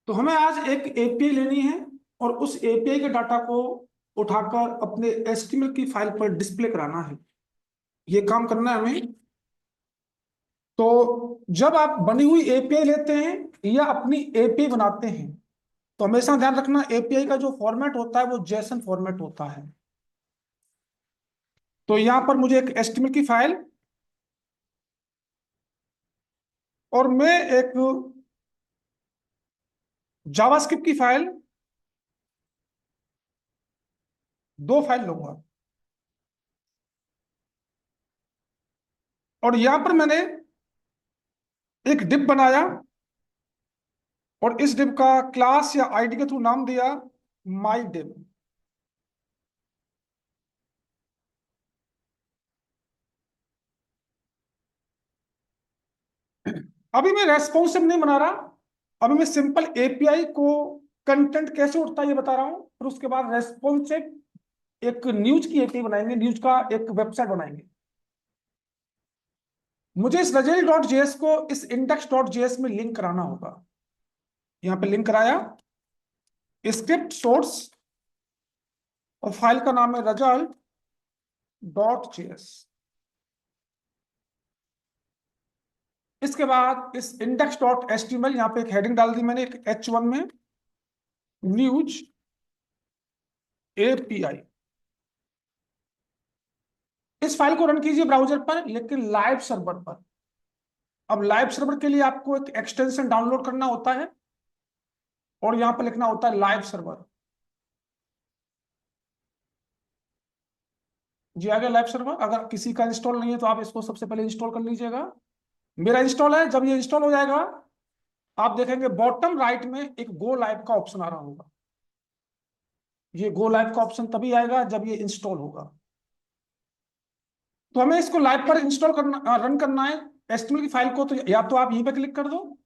तो हमें आज एक एपीआई लेनी है और उस एपीआई के डाटा को उठाकर अपने एचटीएमएल की फाइल पर डिस्प्ले कराना है। ये काम करना है हमें। तो जब आप बनी हुई एपीआई लेते हैं या अपनी एपीआई बनाते हैं तो हमेशा ध्यान रखना एपीआई का जो फॉर्मेट होता है वो जेसन फॉर्मेट होता है। तो यहां पर मुझे एक एचटीएमएल की फाइल और मैं एक जावास्क्रिप्ट की फाइल, दो फाइल लूंगा। और यहां पर मैंने एक डिप बनाया और इस डिप का क्लास या आईडी के थ्रू नाम दिया माई डिप। अभी मैं रेस्पॉन्सिव नहीं बना रहा, अभी मैं सिंपल एपीआई को कंटेंट कैसे उठता है ये बता रहा हूं। फिर उसके बाद रेस्पॉन्सिव एक न्यूज की एपीआई बनाएंगे, न्यूज का एक वेबसाइट बनाएंगे। मुझे इस रजेल डॉट जेएस को इस इंडेक्स डॉट जेएस में लिंक कराना होगा। यहां पे लिंक कराया, स्क्रिप्ट सोर्स और फाइल का नाम है रजल्ट डॉट जेएस। इसके बाद इस इंडेक्स डॉट एचटीएमएल यहां पे एक हेडिंग डाल दी मैंने, एक H1 में न्यूज एपीआई। इस फाइल को रन कीजिए ब्राउजर पर, लेकिन लाइव सर्वर पर। अब लाइव सर्वर के लिए आपको एक एक्सटेंशन डाउनलोड करना होता है और यहां पर लिखना होता है लाइव सर्वर। जी आ गया लाइव सर्वर। अगर किसी का इंस्टॉल नहीं है तो आप इसको सबसे पहले इंस्टॉल कर लीजिएगा। मेरा इंस्टॉल है। जब ये इंस्टॉल हो जाएगा आप देखेंगे बॉटम राइट में एक गो लाइव का ऑप्शन आ रहा होगा। ये गो लाइव का ऑप्शन तभी आएगा जब ये इंस्टॉल होगा। तो हमें इसको लाइव पर इंस्टॉल करना, रन करना है एचटीएमएल की फाइल को। तो या तो आप यहीं पे क्लिक कर दो,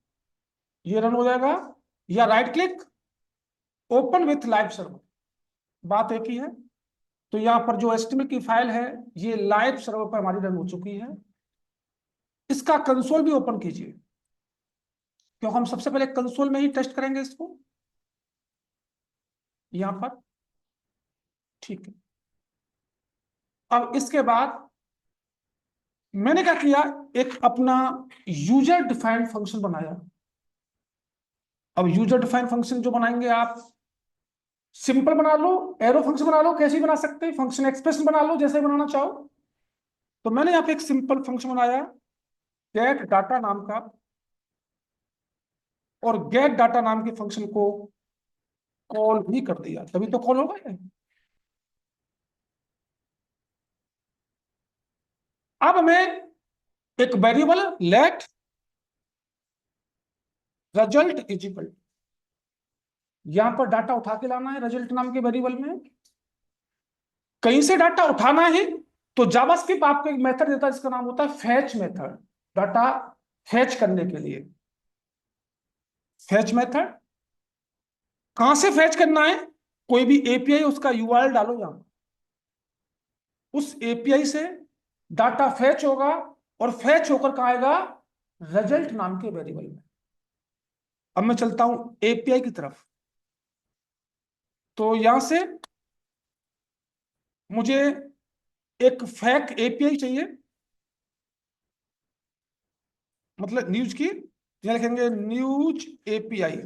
ये रन हो जाएगा, या right click open with live server, बात एक ही है। तो यहाँ पर जो एचटीएमएल की फाइल है ये लाइव सर्वर पर हमारी रन हो चुकी है। इसका कंसोल भी ओपन कीजिए, क्योंकि हम सबसे पहले कंसोल में ही टेस्ट करेंगे इसको। यहां पर ठीक है। अब इसके बाद मैंने क्या किया, एक अपना यूजर डिफाइंड फंक्शन बनाया। अब यूजर डिफाइंड फंक्शन जो बनाएंगे आप, सिंपल बना लो, एरो फंक्शन बना लो, कैसे भी बना सकते हैं, फंक्शन एक्सप्रेशन बना लो, जैसे बनाना चाहो। तो मैंने यहाँ पे एक सिंपल फंक्शन बनाया गेट डाटा नाम का, और गेट डाटा नाम के फंक्शन को कॉल भी कर दिया, तभी तो कॉल होगा ये। अब हमें एक variable let result is equal, यहां पर डाटा उठा के लाना है रिजल्ट नाम के वेरिएबल में। कहीं से डाटा उठाना है तो जावास्क्रिप्ट आपको एक मेथड देता है जिसका नाम होता है फैच मेथड, डाटा फैच करने के लिए। फैच मेथड कहां से फैच करना है, कोई भी एपीआई उसका यूआरएल डालो यहां, उस एपीआई से डाटा फैच होगा और फैच होकर कहां आएगा, रिजल्ट नाम के वेरिएबल में। अब मैं चलता हूं एपीआई की तरफ। तो यहां से मुझे एक फैक एपीआई चाहिए, मतलब न्यूज की, यहां लिखेंगे न्यूज एपीआई,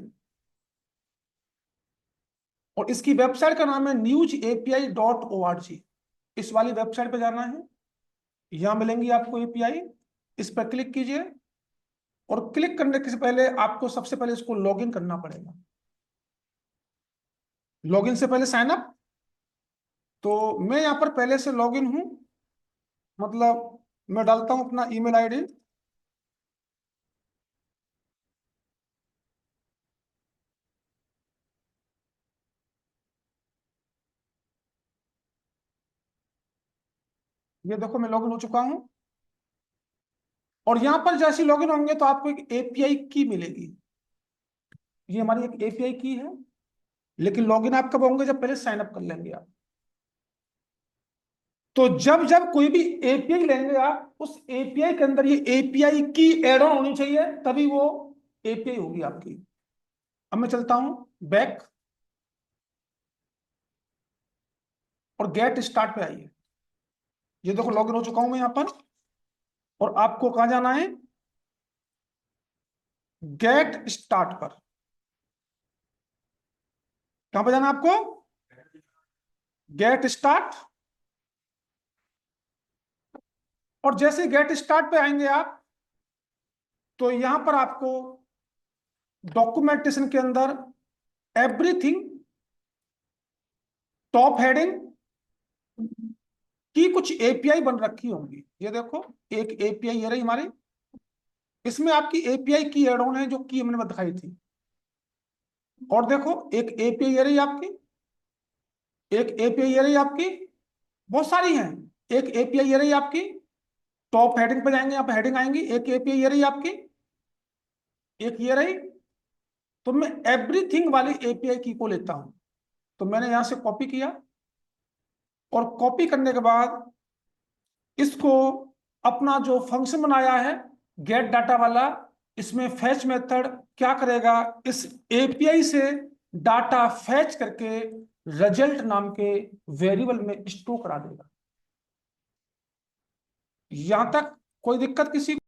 और इसकी वेबसाइट का नाम है newsapi.org। इस वाली वेबसाइट पे जाना है, यहां मिलेंगी आपको एपीआई, इस पर क्लिक कीजिए। और क्लिक करने से पहले आपको सबसे पहले इसको लॉगिन करना पड़ेगा। लॉगिन से पहले साइन अप। तो मैं यहां पर पहले से लॉगिन हूं, मतलब मैं डालता हूं अपना ईमेल आईडी। ये देखो मैं लॉगिन हो चुका हूं। और यहां पर जैसे लॉगिन होंगे तो आपको एक एपीआई की मिलेगी। ये हमारी एक एपीआई की है, लेकिन लॉगिन आप कब होंगे, जब पहले साइन अप कर लेंगे आप। तो जब जब कोई भी एपीआई लेंगे आप, उस एपीआई के अंदर ये एपीआई की एड ऑन होनी चाहिए, तभी वो एपीआई होगी आपकी। अब मैं चलता हूं बैक और गेट स्टार्ट पे आइए। ये देखो लॉगिन हो चुका हूं मैं यहां पर, और आपको कहां जाना है, गेट स्टार्ट पर। कहां पर जाना है आपको, गेट स्टार्ट। और जैसे गेट स्टार्ट पे आएंगे आप, तो यहां पर आपको डॉक्यूमेंटेशन के अंदर एवरीथिंग टॉप हेडिंग की कुछ एपीआई बन रखी होंगी। ये देखो एक एपीआई ये रही हमारी, इसमें आपकी एपीआई की एड ऑन है जो की हमने दिखाई थी। और देखो एक एपीआई ये रही आपकी, एक एपीआई ये रही आपकी, बहुत सारी हैं। एक एपीआई ये रही आपकी, टॉप हेडिंग पे जाएंगे, यहाँ पे हेडिंग आएंगी। एक एपीआई ये रही आपकी, एक ये रही। तो मैं एवरीथिंग वाली एपीआई की को लेता हूं। तो मैंने यहां से कॉपी किया, और कॉपी करने के बाद इसको अपना जो फंक्शन बनाया है गेट डाटा वाला, इसमें फैच मेथड क्या करेगा, इस एपीआई से डाटा फैच करके रिजल्ट नाम के वेरिएबल में स्टोर करा देगा। यहां तक कोई दिक्कत किसी को?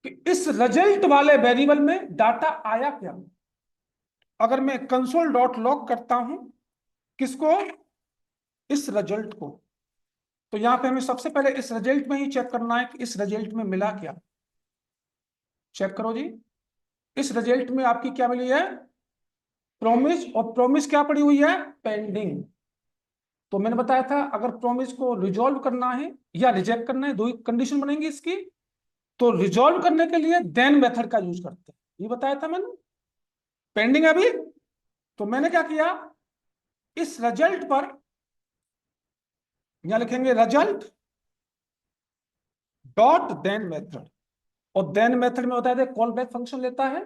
कि इस रिजल्ट वाले वेरिएबल में डाटा आया क्या? अगर मैं कंसोल डॉट लॉग करता हूं किसको, इस रिजल्ट को, तो यहां पे हमें सबसे पहले इस रिजल्ट में ही चेक करना है कि इस रिजल्ट में मिला क्या। चेक करो जी, इस रिजल्ट में आपकी क्या मिली है, प्रोमिस, और प्रोमिस क्या पड़ी हुई है, पेंडिंग। तो मैंने बताया था अगर प्रोमिस को रिजॉल्व करना है या रिजेक्ट करना है, दो ही कंडीशन बनेंगी इसकी। तो रिजॉल्व करने के लिए देन मेथड का यूज करते हैं, ये बताया था मैंने। पेंडिंग है अभी, तो मैंने क्या किया, इस रिजल्ट पर यहां लिखेंगे रिजल्ट डॉट देन मेथड, और देन मेथड में होता है कॉल बैक फंक्शन लेता है।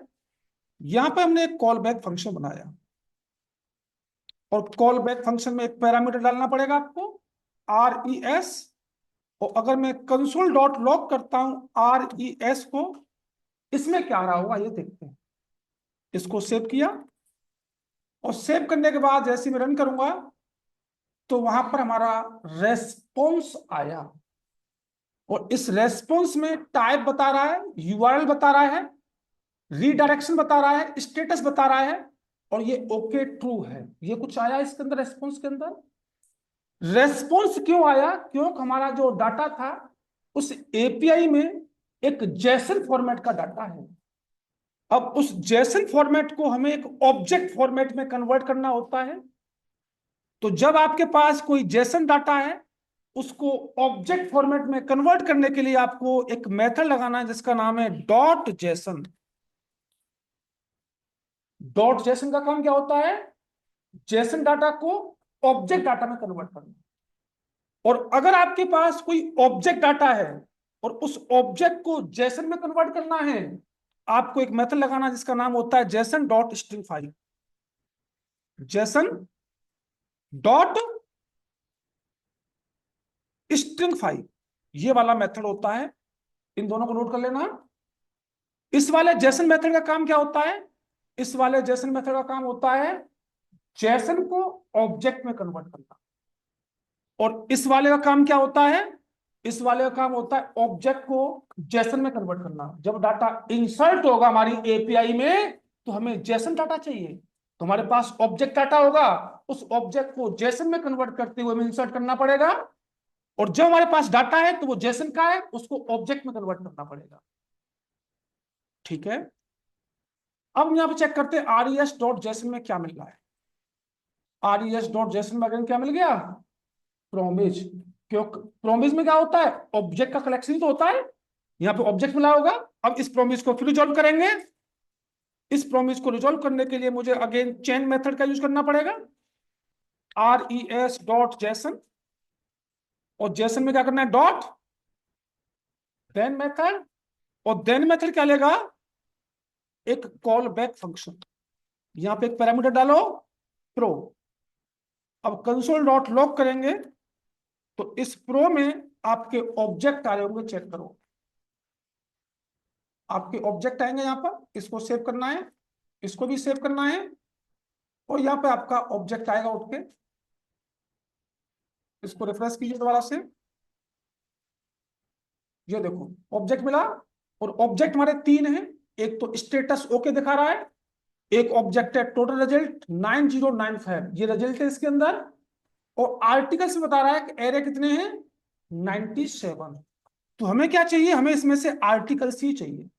यहां पे हमने एक कॉल बैक फंक्शन बनाया, और कॉल बैक फंक्शन में एक पैरामीटर डालना पड़ेगा आपको, RES। और अगर मैं कंसोल डॉट लॉग करता हूं RES को, इसमें क्या आ रहा होगा ये देखते हैं। इसको सेव किया, और सेव करने के बाद जैसे मैं रन करूंगा, तो वहां पर हमारा रेस्पॉन्स आया। और इस रेस्पॉन्स में टाइप बता रहा है, यूआरएल बता रहा है, रीडायरेक्शन बता रहा है, स्टेटस बता रहा है, और ये ओके ट्रू है। ये कुछ आया इसके अंदर रेस्पॉन्स के अंदर। रेस्पॉन्स क्यों आया, क्योंकि हमारा जो डाटा था उस एपीआई में एक जेसन फॉर्मेट का डाटा है। अब उस जेसन फॉर्मेट को हमें एक ऑब्जेक्ट फॉर्मेट में कन्वर्ट करना होता है। तो जब आपके पास कोई जेसन डाटा है, उसको ऑब्जेक्ट फॉर्मेट में कन्वर्ट करने के लिए आपको एक मेथड लगाना है जिसका नाम है डॉट जेसन। डॉट जेसन का काम क्या होता है, जेसन डाटा को ऑब्जेक्ट डाटा में कन्वर्ट करना। और अगर आपके पास कोई ऑब्जेक्ट डाटा है और उस ऑब्जेक्ट को जेसन में कन्वर्ट करना है, आपको एक मेथड लगाना जिसका नाम होता है Jason dot string file. Jason dot string file, ये वाला मेथड होता है। इन दोनों को नोट कर लेना। इस वाले जेसन मेथड का काम क्या होता है, इस वाले जेसन मेथड का काम होता है जेसन को ऑब्जेक्ट में कन्वर्ट करना। और इस वाले का काम क्या होता है, इस वाले का काम होता है ऑब्जेक्ट को जेसन में कन्वर्ट करना। जब डाटा इंसर्ट होगा हमारी एपीआई में, तो हमें जेसन डाटा चाहिए, तो हमारे पास ऑब्जेक्ट डाटा होगा, उस ऑब्जेक्ट को जेसन में कन्वर्ट करते हुए हमें इंसर्ट करना पड़ेगा। और जब हमारे पास डाटा है तो वो जेसन का है, उसको ऑब्जेक्ट में कन्वर्ट करना पड़ेगा। ठीक है, अब हम यहां पे चेक करते हैं आरईएस डॉट जेसन में क्या मिल रहा है। आरईएस डॉट जेसन में अगर क्या मिल गया, प्रोमिस। क्यों, प्रोमिस में क्या होता है, ऑब्जेक्ट का कलेक्शन तो होता है, यहां पे ऑब्जेक्ट मिला होगा। अब इस प्रोमिस को फिर रिजॉल्व करेंगे। इस प्रोमिस को रिजॉल्व करने के लिए मुझे अगेन चेन मेथड का यूज करना पड़ेगा, RES डॉट जेसन। और जेसन में क्या करना है, डॉट देन मेथड। और देन मेथड क्या लेगा, एक कॉल बैक फंक्शन। यहां पे एक पैरामीटर डालो प्रो। अब कंसोल डॉट लॉग करेंगे, तो इस प्रो में आपके ऑब्जेक्ट आ रहे होंगे, चेक करो। आपके ऑब्जेक्ट आएंगे यहाँ पर, इसको सेव करना है, इसको भी सेव करना है, और यहाँ पे आपका ऑब्जेक्ट आएगा उठ के, इसको रिफ्रेश कीजिए दोबारा से, ये देखो ऑब्जेक्ट मिला। और ऑब्जेक्ट हमारे तीन हैं, एक तो स्टेटस ओके दिखा रहा है, एक ऑब्जेक्ट है टोटल रिजल्ट 9095, ये रिजल्ट है इसके अंदर, और आर्टिकल्स बता रहा है कि एरे कितने हैं 97। तो हमें क्या चाहिए, हमें इसमें से आर्टिकल्स ही चाहिए,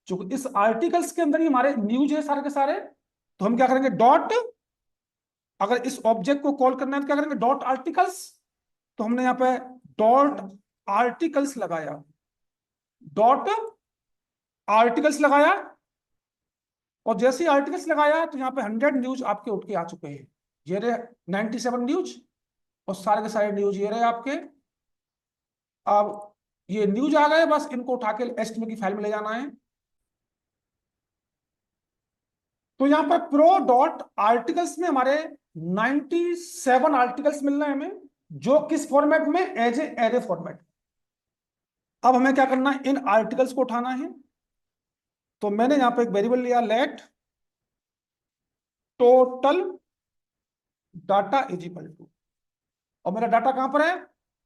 क्योंकि इस आर्टिकल्स के अंदर ही हमारे न्यूज है सारे के सारे। तो हम क्या करेंगे, डॉट, अगर इस ऑब्जेक्ट को कॉल करना है तो क्या करेंगे, डॉट आर्टिकल्स। तो हमने यहाँ पे डॉट आर्टिकल्स लगाया, डॉट आर्टिकल्स लगाया, और जैसे ही आर्टिकल्स लगाया तो यहाँ पे 100 न्यूज आपके उठ के आ चुके हैं, ये रहे 97 न्यूज, और सारे के सारे न्यूज ये रहे आपके। अब ये न्यूज आ गए, बस इनको उठा के एस्टिमेट की फाइल में ले जाना है। तो यहाँ पर प्रो डॉट आर्टिकल्स में हमारे 97 आर्टिकल्स मिल रहे हैं हमें, जो किस फॉर्मेट में, एज ए एरे फॉर्मेट। अब हमें क्या करना है, इन आर्टिकल्स को उठाना है। तो मैंने यहां पे एक वेरिएबल लिया, let total data is equal to, और मेरा डाटा कहां पर है,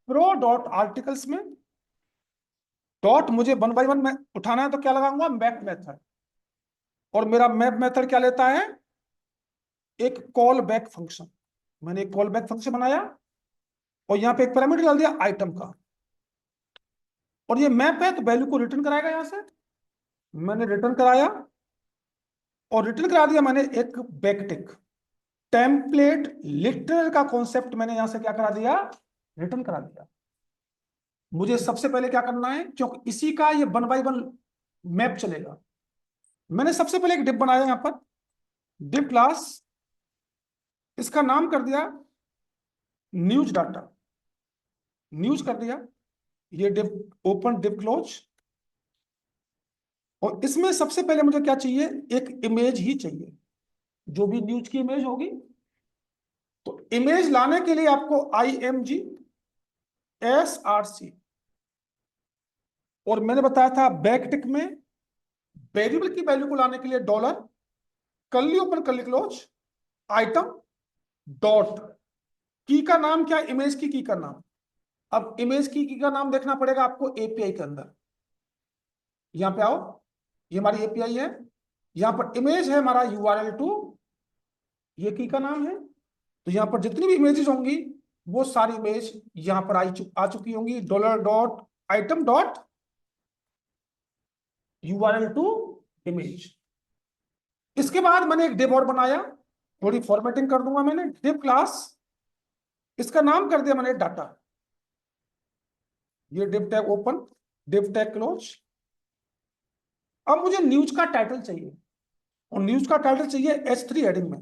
प्रो डॉट आर्टिकल्स में। डॉट मुझे वन बाई वन में उठाना है, तो क्या लगाऊंगा, मैप मेथड। और मेरा मैप मेथड क्या लेता है, एक कॉल बैक फंक्शन। मैंने एक कॉल बैक फंक्शन बनाया, और यहां पे एक पैरामीटर डाल दिया आइटम का, और ये मैप है तो वैल्यू को रिटर्न कराएगा यहां से। मैंने रिटर्न कराया, और रिटर्न करा दिया मैंने एक बैकटिक, टेम्पलेट लिटरल का कॉन्सेप्ट मैंने यहां से क्या करा दिया, रिटर्न करा दिया। मुझे सबसे पहले क्या करना है, क्योंकि इसी का ये वन बाई वन मैप चलेगा। मैंने सबसे पहले एक डिप बनाया यहां पर, डिप क्लास, इसका नाम कर दिया न्यूज डाटा, न्यूज कर दिया, ये डिप ओपन डिप क्लोज। और इसमें सबसे पहले मुझे क्या चाहिए, एक इमेज ही चाहिए, जो भी न्यूज की इमेज होगी। तो इमेज लाने के लिए आपको IMG SRC, और मैंने बताया था बैकटिक में वेरिएबल की वैल्यू को लाने के लिए dollar, curly open curly close, item dot, की का नाम क्या, इमेज की का नाम। अब इमेज की का नाम देखना पड़ेगा आपको API के अंदर, यहां पे आओ, ये हमारी API है, यहां पर इमेज है हमारा URL2, ये की का नाम है। तो यहां पर जितनी भी इमेजेस होंगी वो सारी इमेज यहां पर आ चुकी होंगी, dollar dot item dot URL2 image. इसके बाद मैंने एक डिव और बनाया, थोड़ी फॉर्मेटिंग कर दूंगा मैंने, डिव क्लास, इसका नाम कर दिया मैंने डाटा, ये div tag open div tag close. अब मुझे न्यूज का टाइटल चाहिए, और न्यूज का टाइटल चाहिए H3 हेडिंग में,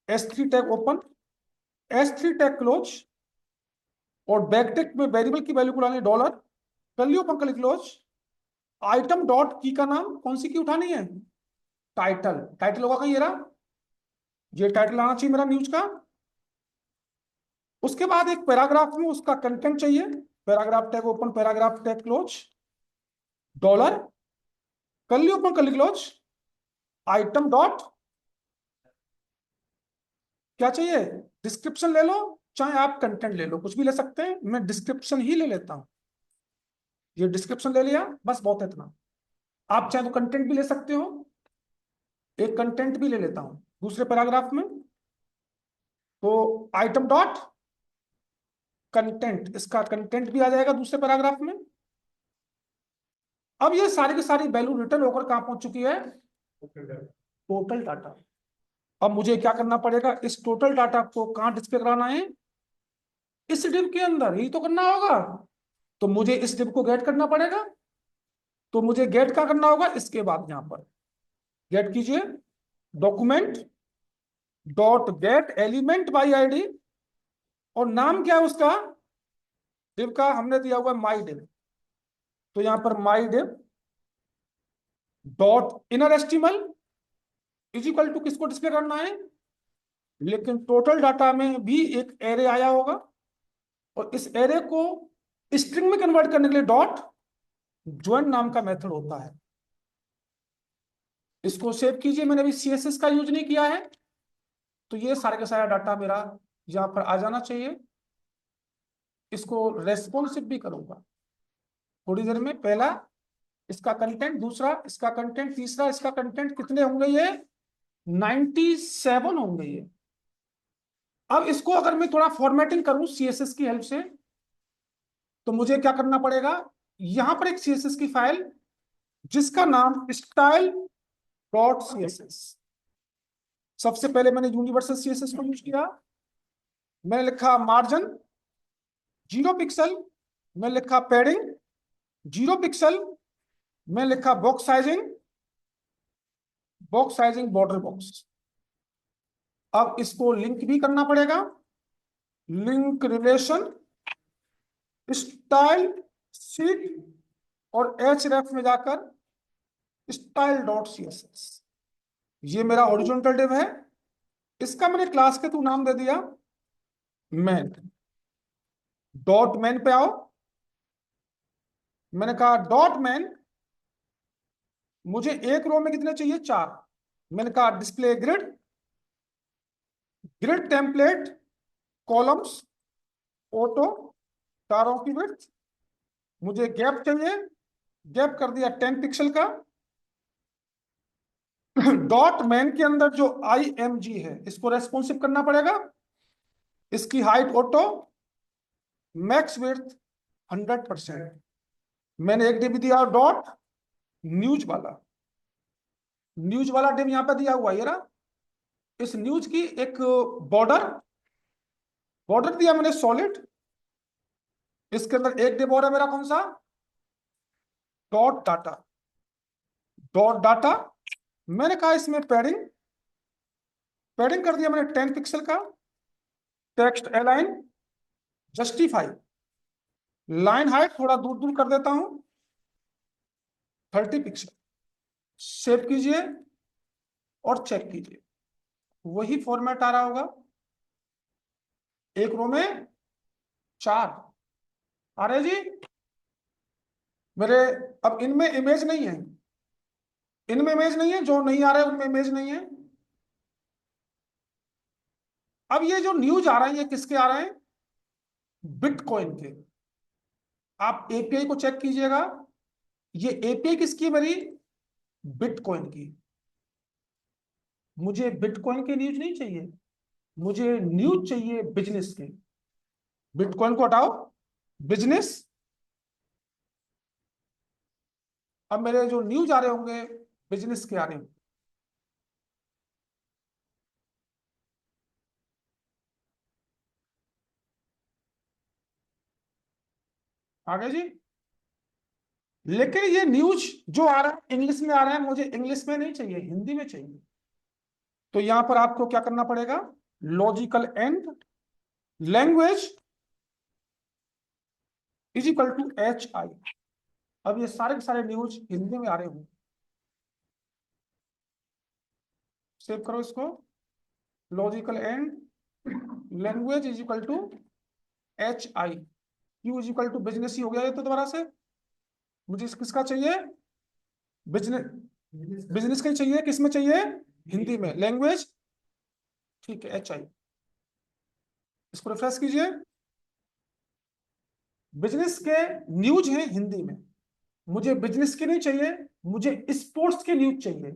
S3 tag open, S3 tag close, और बैकटिक में वेरिएबल की वैल्यू को लानी dollar, curly open curly close, item dot की का नाम, कौन सी की उठानी है, टाइटल, टाइटल होगा कहीं, ये टाइटल आना चाहिए मेरा न्यूज का। उसके बाद एक पैराग्राफ में उसका कंटेंट चाहिए, paragraph tag open paragraph tag close, dollar curly open curly close, item dot, क्या चाहिए, डिस्क्रिप्शन ले लो, चाहे आप कंटेंट ले लो, कुछ भी ले सकते हैं, मैं डिस्क्रिप्शन ही ले लेता हूं, ये डिस्क्रिप्शन ले लिया, बस बहुत है इतना। आप चाहे तो कंटेंट भी ले सकते हो, एक कंटेंट भी ले लेता हूं दूसरे पैराग्राफ में। तो आइटम डॉट कंटेंट, इसका कंटेंट भी आ जाएगा दूसरे पैराग्राफ में। अब ये सारी की सारी वैल्यू रिटर्न होकर कहां पहुंच चुकी है, टोटल डाटा। अब मुझे क्या करना पड़ेगा, इस टोटल डाटा को कहां डिस्प्ले कराना है, इस डिव के अंदर ही तो करना होगा। तो मुझे इस डिव को गेट करना पड़ेगा, तो मुझे गेट क्या करना होगा, इसके बाद यहां पर गेट कीजिए, document dot get element by ID, और नाम क्या है उसका, डिव का हमने दिया हुआ है माई डिव। तो यहां पर my div dot inner HTML is equal to, किसको डिस्प्ले करना है, लेकिन टोटल डाटा में भी एक एरे आया होगा, और इस एरे को स्ट्रिंग में कन्वर्ट करने के लिए डॉट ज्वाइन नाम का मेथड होता है। इसको सेव कीजिए। मैंने अभी CSS का यूज नहीं किया है, तो ये सारे का सारा डाटा मेरा यहाँ पर आ जाना चाहिए। इसको रेस्पॉन्सिव भी करूंगा थोड़ी देर में। पहला इसका कंटेंट, दूसरा इसका कंटेंट, तीसरा इसका कंटेंट। कितने होंगे ये? 97 होंगे ये। अब इसको अगर मैं थोड़ा फॉर्मेटिंग करूं CSS की हेल्प से, तो मुझे क्या करना पड़ेगा? यहां पर एक CSS की फाइल जिसका नाम स्टाइल डॉट CSS। सबसे पहले मैंने यूनिवर्सल CSS को यूज किया। मैंने लिखा मार्जिन 0 पिक्सल, मैं लिखा पैडिंग 0 पिक्सल, मैं लिखा बॉक्स साइजिंग बॉर्डर बॉक्स। अब इसको लिंक भी करना पड़ेगा। लिंक रिलेशन स्टाइल सीट और href में जाकर स्टाइल डॉट CSS। ये मेरा हॉरिजॉन्टल डिव है। इसका मैंने क्लास के थ्रू नाम दे दिया मैन। डॉट मैन पे आओ। मैंने कहा डॉट मैन, मुझे एक रो में कितने चाहिए? 4। मैंने कहा display grid, grid template, columns, auto, चारों की विड्थ। मुझे गैप चाहिए, गैप कर दिया 10 पिक्सल का। डॉट मैन के अंदर जो IMG है इसको रेस्पॉन्सिव करना पड़ेगा। इसकी हाइट ऑटो, मैक्स विड्थ 100%। मैंने एक डिव दिया डॉट न्यूज वाला डिव यहां पे दिया हुआ है ना। इस न्यूज की एक बॉर्डर बॉर्डर दिया मैंने सॉलिड। इसके अंदर एक डिव और है मेरा, कौन सा? Dot data. मैंने कहा इसमें पैडिंग कर दिया मैंने 10 पिक्सल का। Text align, justify, line height थोड़ा दूर दूर कर देता हूं 30 पिक्सल। सेव कीजिए और चेक कीजिए, वही फॉर्मेट आ रहा होगा। एक रो में 4 आ रहे जी मेरे। अब इनमें इमेज नहीं है, जो नहीं आ रहा है उनमें इमेज नहीं है। अब ये जो न्यूज आ रहा है ये किसके आ रहे हैं? बिटकॉइन के। आप API को चेक कीजिएगा। ये API किसकी है मेरी? बिटकॉइन की। मुझे बिटकॉइन के न्यूज नहीं चाहिए, मुझे न्यूज चाहिए बिजनेस के। बिटकॉइन को हटाओ, बिजनेस। अब मेरे जो न्यूज आ रहे होंगे बिजनेस के आ रहे होंगे। आगे जी। लेकिन ये न्यूज जो आ रहा है इंग्लिश में आ रहा है, मुझे इंग्लिश में नहीं चाहिए, हिंदी में चाहिए। तो यहां पर आपको क्या करना पड़ेगा? Logical and language is equal to HI। अब ये सारे के सारे न्यूज हिंदी में आ रहे होंगे। सेव करो इसको। Logical and language is equal to HI। Q is equal to business ही हो गया ये तो दोबारा से। मुझे किसका चाहिए? बिजनेस। बिजनेस का ही चाहिए। किस में चाहिए? हिंदी में। लैंग्वेज, ठीक है, HI। इसको रिफ्रेश कीजिए। बिजनेस के न्यूज हैं हिंदी में। मुझे बिजनेस के नहीं चाहिए, मुझे स्पोर्ट्स के न्यूज चाहिए।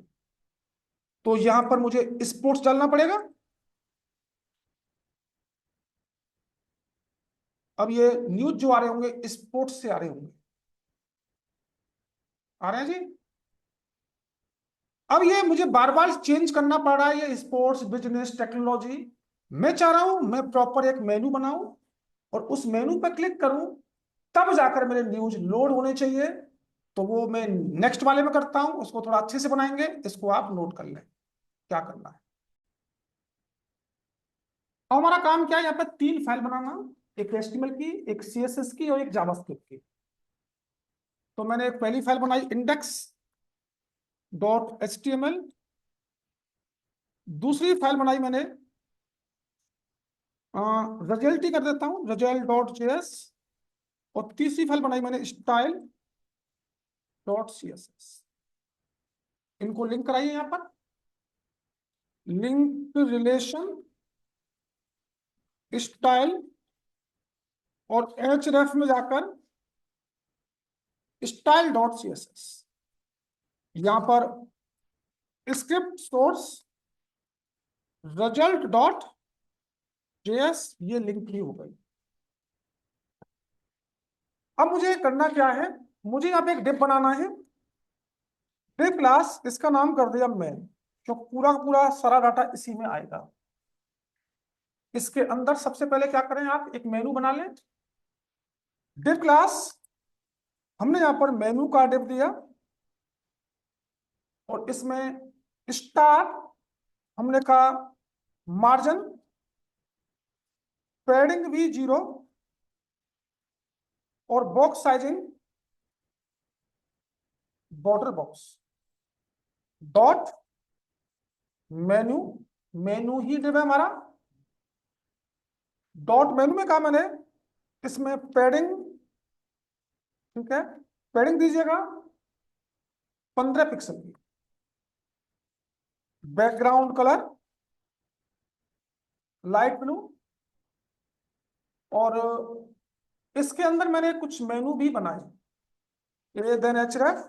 तो यहां पर मुझे स्पोर्ट्स डालना पड़ेगा। अब ये न्यूज जो आ रहे होंगे स्पोर्ट्स से आ रहे होंगे। आ रहे हैं जी। अब ये मुझे बार बार चेंज करना पड़ रहा है, ये स्पोर्ट्स, बिजनेस, टेक्नोलॉजी। मैं चाह रहा हूं मैं प्रॉपर एक मेनू बनाऊं और उस मेनू पर क्लिक करूं, तब जाकर मेरे न्यूज लोड होने चाहिए। तो वो मैं नेक्स्ट वाले में करता हूं, उसको थोड़ा अच्छे से बनाएंगे। इसको आप नोट कर लें क्या करना है। अब हमारा काम क्या है? यहाँ पे 3 फाइल बनाना, एक HTML की, एक CSS की और एक जावास्क्रिप्ट की। तो मैंने एक पहली फाइल बनाई index.html। दूसरी फाइल बनाई मैंने रिजल्ट ही कर देता हूं, result.js। और तीसरी फाइल बनाई मैंने style.css। इनको लिंक कराइए यहां पर, लिंक रिलेशन स्टाइल, और href में जाकर स्टाइल डॉट css, यहां पर script source result dot js, ये लिंक भी हो गई। अब मुझे करना क्या है, मुझे यहाँ पे एक डिव बनाना है, डिव क्लास, इसका नाम कर दिया मैन, जो पूरा का पूरा सारा डाटा इसी में आएगा। इसके अंदर सबसे पहले क्या करें, आप एक मेनू बना लें, डिव क्लास, हमने यहां पर मेनू का डिव दिया, और इसमें स्टार हमने कहा, मार्जिन पैडिंग भी 0, और box sizing border box dot menu, menu ही डिव है हमारा, डॉट मेनू में कहा मैंने, इसमें पैडिंग, ठीक है, पैडिंग दीजिएगा 15 पिक्सल की, बैकग्राउंड कलर लाइट ब्लू, और इसके अंदर मैंने कुछ मेनू भी बनाए, ए देन href,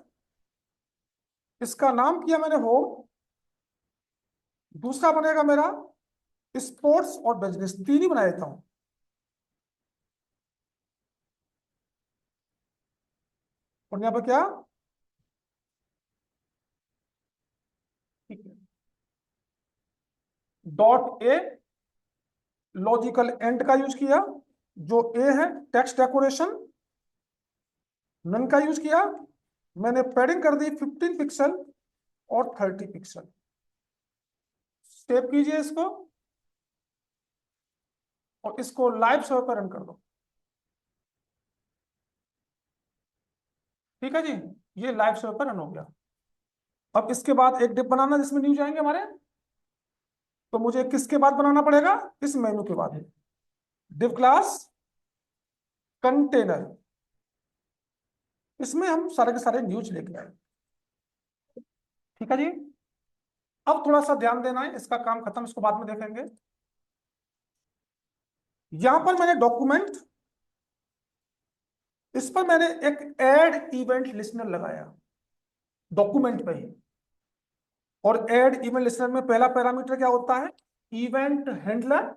इसका नाम किया मैंने होम, दूसरा बनेगा मेरा स्पोर्ट्स और बिजनेस, तीन ही बना देता हूं, और यहां पर क्या, ठीक है, डॉट ए लॉजिकल एंड का यूज किया, जो ए है टेक्स्ट डेकोरेशन, नन का यूज किया, मैंने पैडिंग कर दी 15 पिक्सल और 30 पिक्सल। सेव कीजिए इसको, और इसको लाइव सर्वर पर रन कर दो, ठीक है जी, ये लाइव सर्वर पर रन हो गया। अब इसके बाद एक डिप बनाना जिसमें न्यू जाएंगे हमारे, तो मुझे किसके बाद बनाना पड़ेगा, इस मेनू के बाद, डिव क्लास कंटेनर, इसमें हम सारे के सारे न्यूज लेके आए, ठीक है जी। अब थोड़ा सा ध्यान देना है, इसका काम खत्म, इसको बाद में देखेंगे। यहां पर मैंने डॉक्यूमेंट, इस पर मैंने एक ऐड इवेंट लिस्नर लगाया डॉक्यूमेंट पे ही, और ऐड इवेंट लिस्नर में पहला पैरामीटर क्या होता है, इवेंट हैंडलर,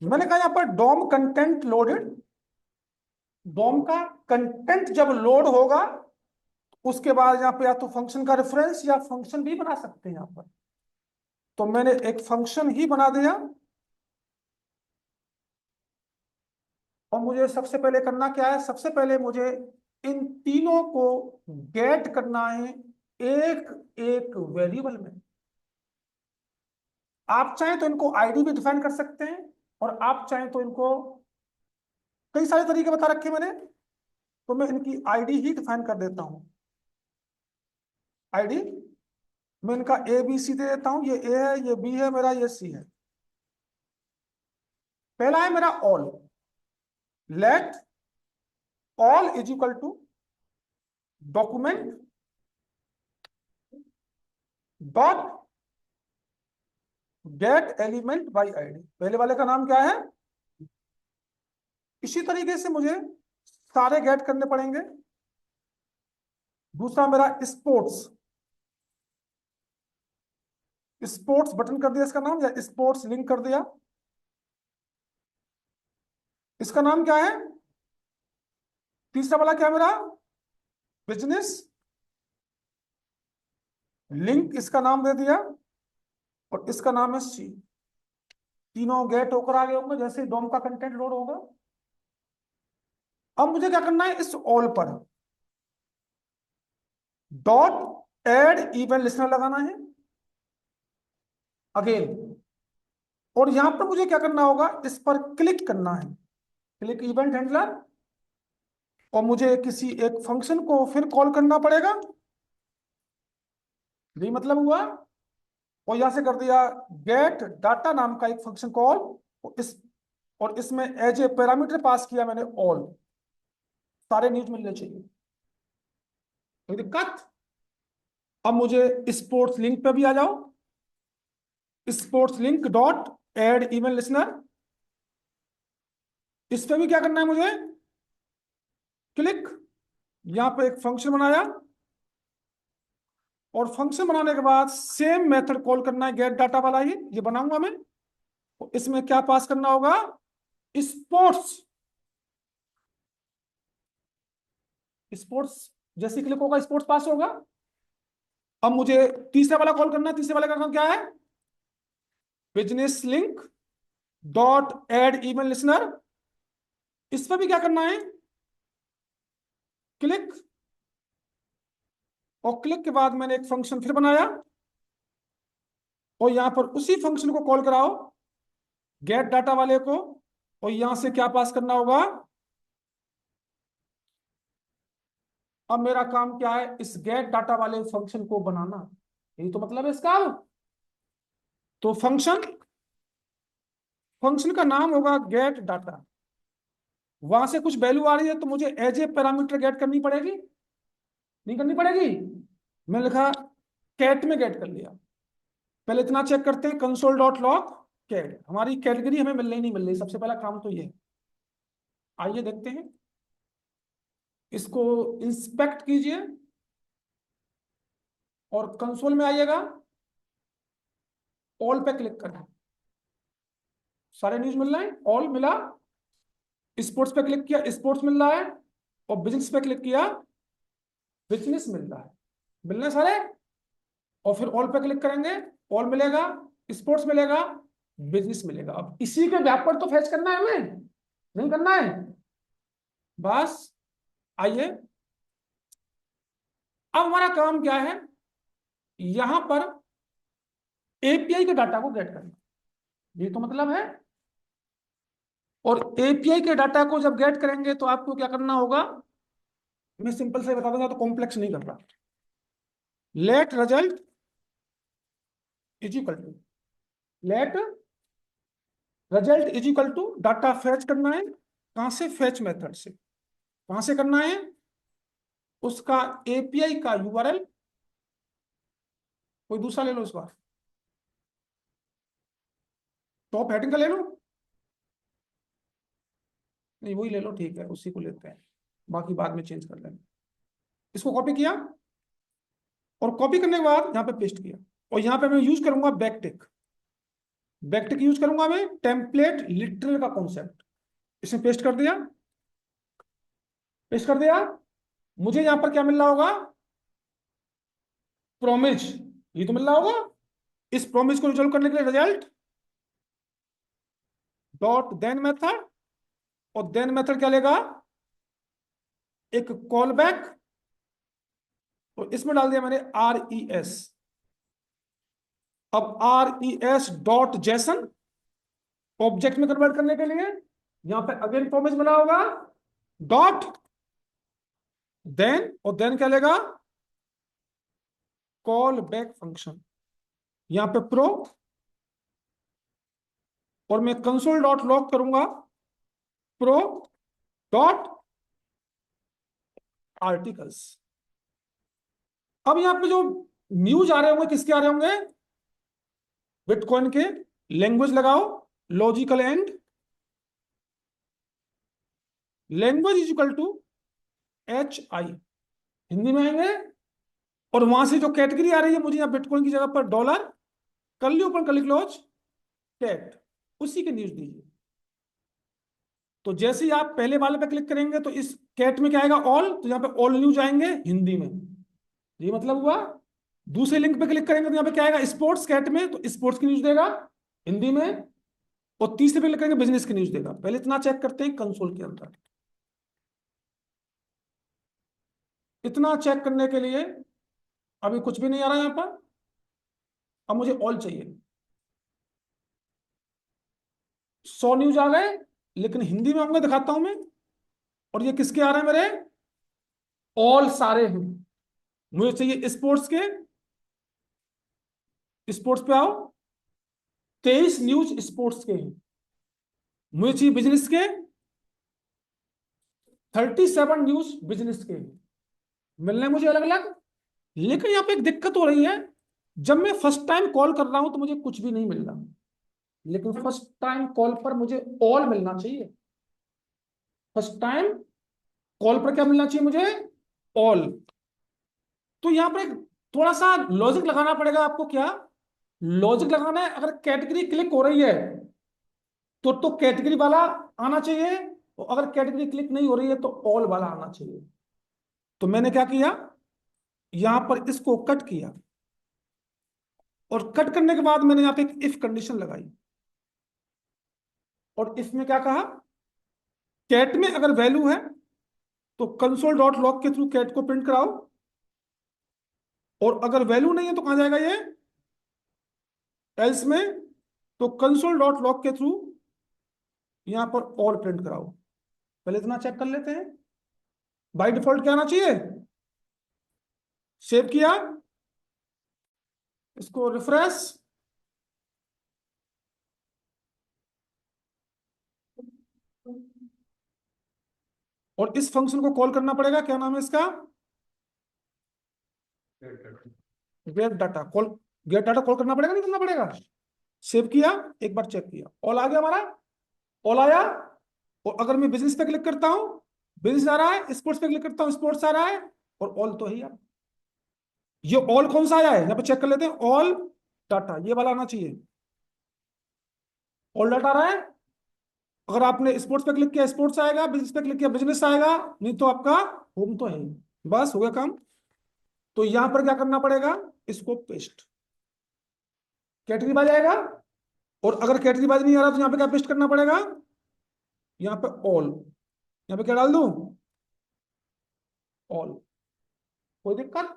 मैंने कहा यहां पर डॉम कंटेंट लोडेड, डॉम का कंटेंट जब लोड होगा, उसके बाद यहाँ पे या तो फंक्शन का रेफरेंस या फंक्शन भी बना सकते हैं यहां पर, तो मैंने एक फंक्शन ही बना दिया, और मुझे सबसे पहले करना क्या है, सबसे पहले मुझे इन तीनों को गेट करना है एक एक वेरिएबल में। आप चाहें तो इनको आईडी भी डिफाइन कर सकते हैं, और आप चाहें तो इनको, कई सारे तरीके बता रखे मैंने, तो मैं इनकी आईडी ही डिफाइन कर देता हूं। आईडी मैं इनका ए बी सी दे देता हूं, ये ए है, ये बी है मेरा, ये सी है। पहला है मेरा all, let all is equal to document dot get element by ID, पहले वाले का नाम क्या है। इसी तरीके से मुझे सारे गेट करने पड़ेंगे। दूसरा मेरा स्पोर्ट्स, स्पोर्ट्स बटन कर दिया इसका नाम, या स्पोर्ट्स लिंक कर दिया, इसका नाम क्या है। तीसरा वाला क्या मेरा, बिजनेस लिंक, इसका नाम दे दिया, और इसका नाम है सी। तीनों गेट होकर आ गए होंगे जैसे डोम का कंटेंट लोड होगा। अब मुझे क्या करना है, इस ऑल पर डॉट एड इवेंट लिस्नर लगाना है अगेन, और यहां पर मुझे क्या करना होगा, इस पर क्लिक करना है, क्लिक इवेंट हैंडलर, और मुझे किसी एक फंक्शन को फिर कॉल करना पड़ेगा, यही मतलब हुआ। और यहां से कर दिया गेट डाटा नाम का एक फंक्शन कॉल, और इसमें एज ए पैरामीटर पास किया मैंने ऑल, सारे न्यूज मिलने चाहिए, कोई दिक्कत। अब मुझे स्पोर्ट्स लिंक पे भी आ जाओ, sports link dot add event listener, इस पे भी क्या करना है मुझे, क्लिक। यहां पर एक फंक्शन बनाया, और फंक्शन बनाने के बाद सेम मेथड कॉल करना है, गेट डाटा वाला ही ये बनाऊंगा मैं। इसमें क्या पास करना होगा, स्पोर्ट्स, स्पोर्ट्स जैसे क्लिक होगा स्पोर्ट्स पास होगा। अब मुझे तीसरा वाला कॉल करना है, तीसरे वाले का काम क्या है, business link dot add event listener, इस पर भी क्या करना है, क्लिक। और क्लिक के बाद मैंने एक फंक्शन फिर बनाया, और यहां पर उसी फंक्शन को कॉल कराओ, गेट डाटा वाले को, और यहां से क्या पास करना होगा। अब मेरा काम क्या है, इस गेट डाटा वाले फंक्शन को बनाना, यही तो मतलब है इसका। तो फंक्शन, फंक्शन का नाम होगा गेट डाटा, वहां से कुछ वैल्यू आ रही है तो मुझे एज ए पैरामीटर गेट करनी पड़ेगी, नहीं करनी पड़ेगी। मैंने लिखा कैट में गेट कर लिया। पहले इतना चेक करते हैं, कंसोल डॉट लॉग कैट, हमारी कैटेगरी हमें मिल रही नहीं मिल रही, सबसे पहला काम तो ये है। आइए देखते हैं, इसको इंस्पेक्ट कीजिए और कंसोल में आइएगा, ऑल पे क्लिक करें, सारे न्यूज मिल रहे हैं, ऑल मिला। स्पोर्ट्स पे क्लिक किया, स्पोर्ट्स मिल रहा है, और बिजनेस पे क्लिक किया, बिजनेस मिल रहा है, मिल रहे हैं सारे। और फिर ऑल पे क्लिक करेंगे, ऑल मिलेगा, स्पोर्ट्स मिलेगा, बिजनेस मिलेगा। अब इसी के व्याप पर तो फैच करना है हमें, नहीं करना है बस। आइए, अब हमारा काम क्या है, यहां पर एपीआई के डाटा को गेट करना, ये तो मतलब है। और एपीआई के डाटा को जब गेट करेंगे तो आपको क्या करना होगा, मैं सिंपल से बता दूंगा, तो कॉम्प्लेक्स नहीं कर रहा। Let result is equal to, let result is equal to, data fetch करना है, कहां से, फैच मेथड से। कहां से करना है, उसका एपीआई का यूआरएल, कोई दूसरा ले लो इस बार, टॉप हेडिंग का ले लो, नहीं वही ले लो, ठीक है उसी को लेते हैं, बाकी बाद में चेंज कर लेंगे। इसको कॉपी किया, और कॉपी करने के बाद यहाँ पे पेस्ट किया, और यहाँ पे मैं यूज करूंगा बैकटिक, बैकटिक यूज करूंगा मैं, टेम्पलेट लिटरल का कॉन्सेप्ट, इसमें पेस्ट कर दिया, पेस्ट कर दिया। मुझे यहाँ पर क्या मिल रहा होगा, प्रोमिज, ये तो मिल रहा होगा। इस प्रोमिस को रिजॉल्व करने के लिए रिजल्ट डॉट देन मेथड, और देन मेथड क्या लेगा, एक कॉल बैक, और इसमें डाल दिया मैंने आर ई एस। अब R E S dot JSON, object में कन्वर्ट करने के लिए यहां पे अगेन प्रोमिस बना होगा, डॉट देन, और देन क्या लेगा, कॉल बैक फंक्शन, यहां पे प्रो, और मैं कंसोल डॉट लॉग करूंगा, प्रो डॉट आर्टिकल्स। अब यहां पे जो न्यूज आ रहे होंगे, किसके आ रहे होंगे, बिटकॉइन के। लैंग्वेज लगाओ, logical and, language is equal to H I, Hindi में आएंगे। और वहां से जो कैटेगरी आ रही है, मुझे यहाँ बिटकॉइन की जगह पर dollar, curly open curly close cat, उसी के न्यूज दीजिए। तो जैसे ही आप पहले वाले पे क्लिक करेंगे तो इस कैट में क्या आएगा, ऑल, तो यहाँ पे ऑल न्यूज आएंगे हिंदी में, ये मतलब हुआ। दूसरे लिंक पे क्लिक करेंगे तो यहाँ पे क्या आएगा, स्पोर्ट्स कैट में, तो स्पोर्ट्स की न्यूज देगा हिंदी में। और तीसरे पे क्लिक करेंगे, बिजनेस की न्यूज देगा। पहले इतना चेक करते हैं कंसोल के अंदर। इतना चेक करने के लिए अभी कुछ भी नहीं आ रहा है यहाँ पर। अब मुझे ऑल चाहिए, 100 न्यूज आ गए, लेकिन हिंदी में आपको दिखाता हूं मैं। और ये किसके आ रहे हैं मेरे, ऑल सारे हैं। मुझे चाहिए स्पोर्ट्स के, स्पोर्ट्स पे आओ, 23 न्यूज स्पोर्ट्स के हैं। मुझे चाहिए बिजनेस के, 37 न्यूज बिजनेस के हैं। मिलने मुझे अलग अलग, लेकिन यहाँ पे एक दिक्कत हो रही है, जब मैं फर्स्ट टाइम कॉल कर रहा हूं तो मुझे कुछ भी नहीं मिल रहा, लेकिन फर्स्ट टाइम कॉल पर मुझे ऑल मिलना चाहिए। फर्स्ट टाइम कॉल पर क्या मिलना चाहिए मुझे? ऑल। तो यहाँ पर एक थोड़ा सा लॉजिक लगाना पड़ेगा आपको। क्या लॉजिक लगाना है? अगर कैटेगरी क्लिक हो रही है तो कैटेगरी वाला आना चाहिए, और अगर कैटेगरी क्लिक नहीं हो रही है तो ऑल वाला आना चाहिए। तो मैंने क्या किया, यहां पर इसको कट किया, और कट करने के बाद मैंने यहां पे एक इफ कंडीशन लगाई, और इसमें क्या कहा, कैट में अगर वैल्यू है तो कंसोल डॉट लॉग के थ्रू कैट को प्रिंट कराओ, और अगर वैल्यू नहीं है तो कहां जाएगा ये, एल्स में। तो कंसोल डॉट लॉग के थ्रू यहां पर ऑल प्रिंट कराओ। पहले इतना चेक कर लेते हैं, बाय डिफॉल्ट क्या आना चाहिए। सेव किया, इसको रिफ्रेश, और इस फंक्शन को कॉल करना पड़ेगा। क्या नाम है इसका? Gate data call. Gate data call करना पड़ेगा, नहीं करना पड़ेगा? सेव किया, एक बार चेक किया, ऑल आ गया हमारा। ऑल आया। और अगर मैं बिजनेस पे क्लिक करता हूं, बिजनेस आ रहा है। स्पोर्ट्स पे क्लिक करता हूं, स्पोर्ट्स आ रहा है। और ऑल तो है यार। ये ऑल कौन सा आया है, यहाँ पे चेक कर लेते हैं। ऑल डाटा ये वाला आना चाहिए। ऑल डाटा आ रहा है। अगर आपने स्पोर्ट्स पे क्लिक किया स्पोर्ट्स आएगा, बिजनेस पे क्लिक किया बिजनेस आएगा, नहीं तो आपका होम तो है ही। बस हो गया काम। तो यहां पर क्या करना पड़ेगा, इसको पेस्ट, कैटेगरी बाज आएगा। और अगर कैटेगरी बाज नहीं आ रहा तो यहाँ पे क्या पेस्ट करना पड़ेगा, यहाँ पे ऑल। यहाँ पे क्या डाल दूं, ऑल। कोई दिक्कत?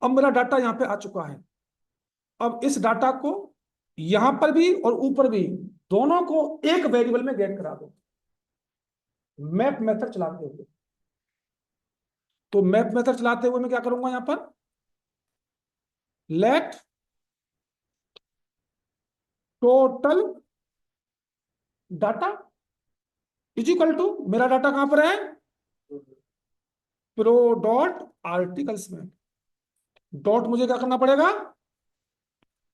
अब मेरा डाटा यहाँ पे आ चुका है। अब इस डाटा को यहां पर भी और ऊपर भी, दोनों को एक वेरिएबल में गेट करा दो, मैप मेथड चलाते हुए। तो मैप मेथड चलाते हुए मैं क्या करूंगा, यहां पर let total data is equal to, मेरा डाटा कहां पर है, प्रो डॉट आर्टिकल्स में। डॉट मुझे क्या करना पड़ेगा,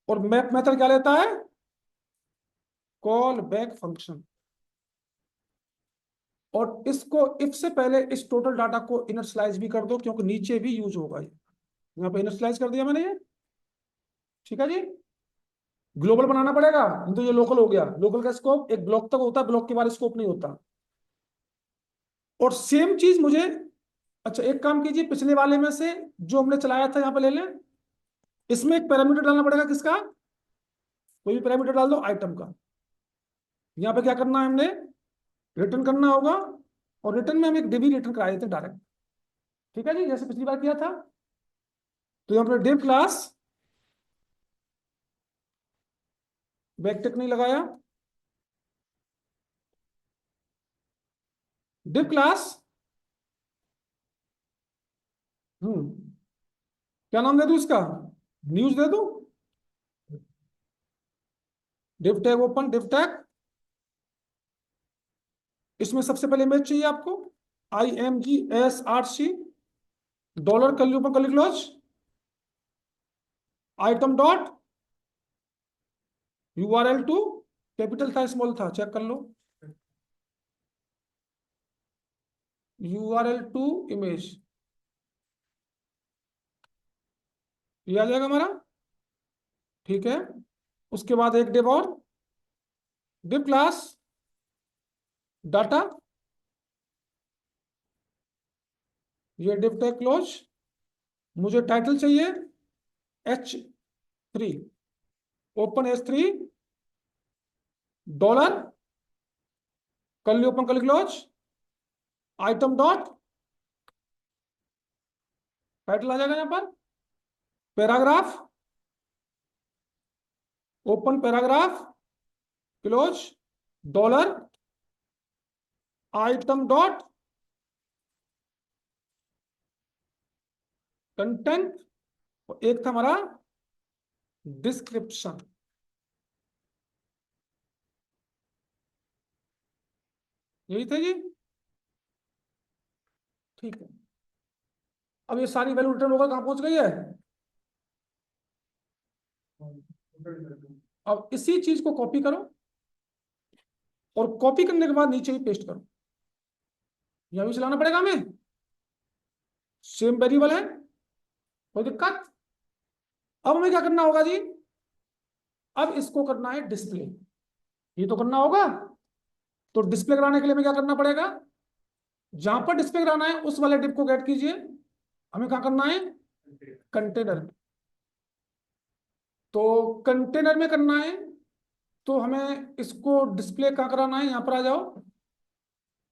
और मैप मेथड क्या लेता है, कॉल बैक फंक्शन। और इसको इफ से पहले इस टोटल डाटा को इनिशियलाइज भी कर दो, क्योंकि नीचे भी यूज होगा ये। यहाँ पे इनिशियलाइज कर दिया मैंने ये। ठीक है जी। ग्लोबल बनाना पड़ेगा, नहीं तो ये लोकल हो गया। लोकल का स्कोप एक ब्लॉक तक होता है, ब्लॉक के बाद स्कोप नहीं होता। और सेम चीज मुझे, अच्छा एक काम कीजिए, पिछले वाले में से जो हमने चलाया था यहाँ पे ले लें। इसमें एक पैरामीटर डालना पड़ेगा, किसका? कोई भी पैरामीटर डाल दो आइटम का। यहाँ पे क्या करना है हमने, रिटर्न करना होगा। और रिटर्न में हम एक डिव रिटर्न करा देते हैं डायरेक्ट। ठीक है जी, जैसे पिछली बार किया था। तो यहाँ पर डिव क्लास, बैकटिक नहीं लगाया, डिव क्लास। क्या नाम दे दूं इसका, न्यूज दे दूं। Div tag open, div tag. इसमें सबसे पहले इमेज चाहिए आपको, IMGSRC डॉलर कर ऊपर कर close, item dot URL to, capital था स्मॉल था चेक कर लो, URL टू इमेज। ये आ जाएगा हमारा। ठीक है। उसके बाद एक डिव और, डिव क्लास डाटा, ये डिव टैग क्लोज। मुझे टाइटल चाहिए H3, ओपन H3 डॉलर कर ओपन कर क्लोज, आइटम डॉट, टाइटल आ जाएगा यहाँ पर, paragraph, open paragraph close, dollar, item dot content, एक था हमारा डिस्क्रिप्शन। यही था जी। ठीक है। अब ये सारी वैल्यू रिटर्न होकर कहां पहुंच गई है? अब इसी चीज को कॉपी करो और कॉपी करने के बाद नीचे भी पेस्ट करो। यहां भी चलाना पड़ेगा हमें, सेम वेरिएबल है, कोई दिक्कत? अब हमें क्या करना होगा जी? अब इसको करना है डिस्प्ले, ये तो करना होगा। तो डिस्प्ले कराने के लिए हमें क्या करना पड़ेगा? जहां पर डिस्प्ले कराना है उस वाले डिप को गेट कीजिए। हमें क्या करना है? कंटेनर। तो कंटेनर में करना है, तो हमें इसको डिस्प्ले कहां कराना है? यहां पर आ जाओ,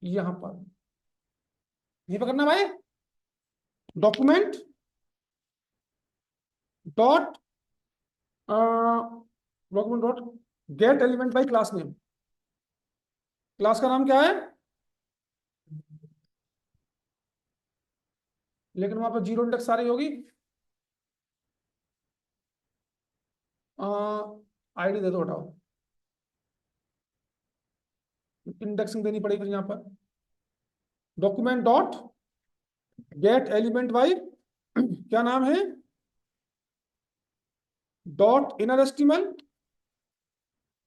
यहां पर, यहीं पर करना भाई। Document dot document dot get element by class name. Class का नाम क्या है? लेकिन वहां पर जीरो इंडेक्स सारी होगी। आईडी दे दो, हटाओ, इंडेक्सिंग देनी पड़ेगी फिर यहां पर। Document dot get element by क्या नाम है? Dot inner HTML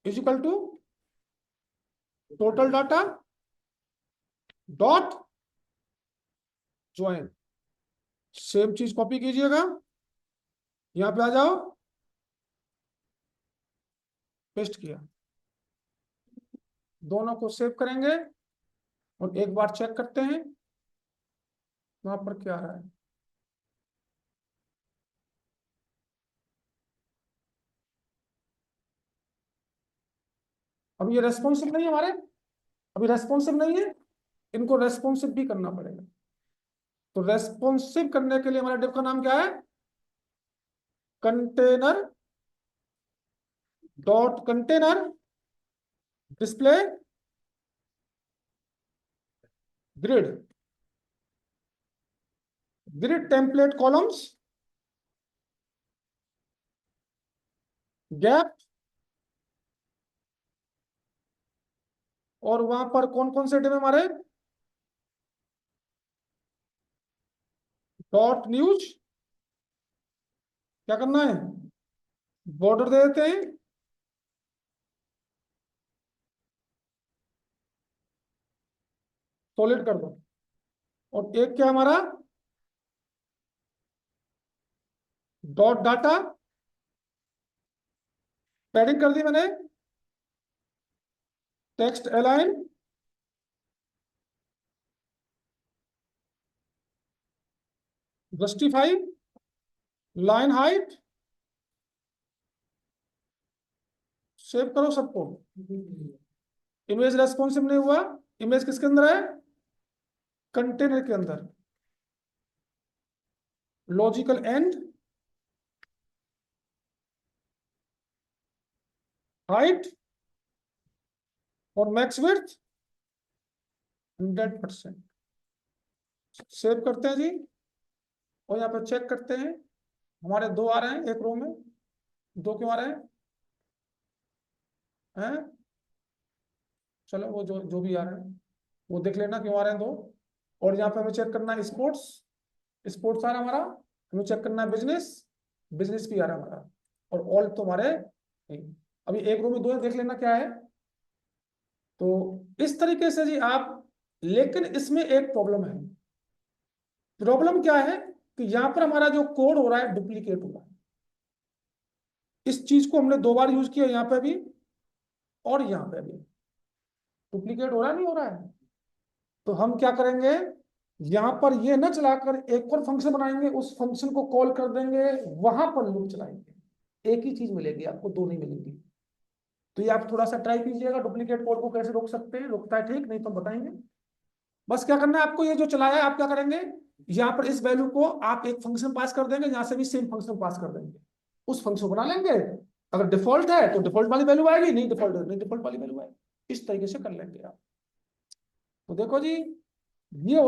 is equal to total data dot join. Same चीज कॉपी कीजिएगा, यहां पे आ जाओ, पेस्ट किया। दोनों को सेव करेंगे और एक बार चेक करते हैं वहां पर क्या आ रहा है। अब ये रेस्पॉन्सिव नहीं है हमारे, अभी रेस्पॉन्सिव नहीं है, इनको रेस्पॉन्सिव भी करना पड़ेगा। तो रेस्पॉन्सिव करने के लिए हमारे डिव का नाम क्या है? Container dot container display grid, grid template columns gap. और वहां पर कौन कौन से डिव हमारे? डॉट न्यूज, क्या करना है? बॉर्डर दे देते हैं, सॉलिड कर दो। और एक क्या हमारा? डॉट डाटा, पैडिंग कर दी मैंने, text align, justify, line height. Save करो सबको। इमेज रेस्पॉन्सिव नहीं हुआ, इमेज किसके अंदर है? कंटेनर के अंदर। लॉजिकल एंड, हाइट और मैक्स विड्थ 100%। सेव करते हैं जी, और यहाँ पर चेक करते हैं। हमारे दो आ रहे हैं एक रो में, दो क्यों आ रहे हैं? चलो वो जो जो भी आ रहे हैं वो देख लेना क्यों आ रहे हैं दो। और यहाँ पे हमें चेक करना है स्पोर्ट्स, स्पोर्ट्स आ रहा है हमारा। हमें चेक करना है बिजनेस, बिजनेस भी आ रहा है हमारा। और ऑल तो हमारे नहीं। अभी एक रो में दो है, देख लेना क्या है। तो इस तरीके से जी आप, लेकिन इसमें एक प्रॉब्लम है। प्रॉब्लम क्या है कि यहां पर हमारा जो कोड हो रहा है डुप्लीकेट हो रहा है। इस चीज को हमने दो बार यूज किया, यहां पे भी और यहां पे भी डुप्लीकेट हो रहा है, नहीं हो रहा है। तो हम क्या करेंगे, यहां पर ये न चलाकर एक और फंक्शन बनाएंगे, उस फंक्शन को कॉल कर देंगे, वहां पर लूप चलाएंगे। एक ही चीज मिलेगी आपको, दो नहीं मिलेंगी। तो ये आप थोड़ा सा ट्राई कीजिएगा, डुप्लीकेट कोड को कैसे रोक सकते हैं। रोकता है ठीक, नहीं तो हम बताएंगे। बस क्या करना है आपको, ये जो चलाया है आप क्या करेंगे, यहाँ पर इस वैल्यू को आप एक फंक्शन पास कर देंगे, यहाँ से भी सेम फंक्शन पास कर देंगे, उस फंक्शन को बना लेंगे। अगर डिफॉल्ट है तो डिफॉल्ट वाली वैल्यू आएगी, नहीं डिफॉल्ट है नहीं डिफॉल्ट वाली वैल्यू आएगी। इस तरीके से कर लेंगे आप। तो देखो जी, ये